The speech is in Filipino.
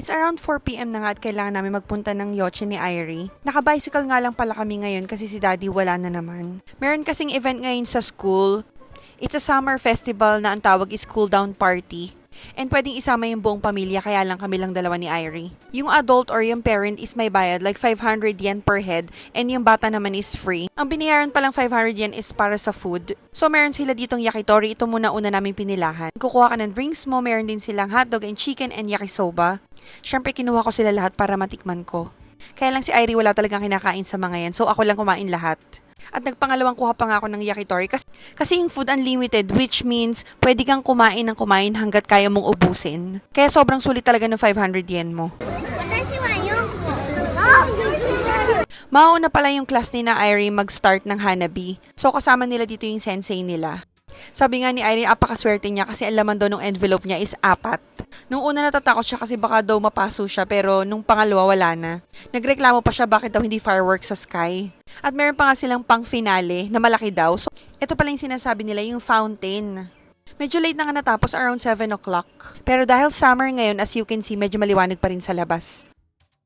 It's around 4 p.m. na nga at kailangan namin magpunta ng Yoche ni Irie. Naka-bicycle nga lang pala kami ngayon kasi si Daddy wala na naman. Meron kasing event ngayon sa school. It's a summer festival na ang tawag is cool down party. And pwedeng isama yung buong pamilya kaya lang kami lang dalawa ni Irie. Yung adult or yung parent is may bayad like 500 yen per head and yung bata naman is free. Ang binayaran palang 500 yen is para sa food. So meron sila ditong yakitori, ito muna una namin pinilahan. Kukuha ka ng drinks mo, meron din silang hotdog and chicken and yakisoba. Syempre kinuha ko sila lahat para matikman ko. Kaya lang si Irie wala talagang kinakain sa mga yan so ako lang kumain lahat. At nagpangalawang kuha pa nga ako ng yakitori kasi yung food unlimited which means pwede kang kumain ng kumain hanggat kaya mong ubusin. Kaya sobrang sulit talaga ng 500 yen mo. Mauna pala yung class ni na Irie mag-start ng Hanabi. So kasama nila dito yung sensei nila. Sabi nga ni Irie, apakaswerte niya kasi ang laman daw ng envelope niya is 4. Nung una natatakot siya kasi baka daw mapaso siya pero nung pangalawa wala na. Nagreklamo pa siya bakit daw hindi fireworks sa sky. At meron pa nga silang pang finale na malaki daw. So ito pala yung sinasabi nila, yung fountain. Medyo late na nga natapos, around 7 o'clock. Pero dahil summer ngayon, as you can see, medyo maliwanag pa rin sa labas.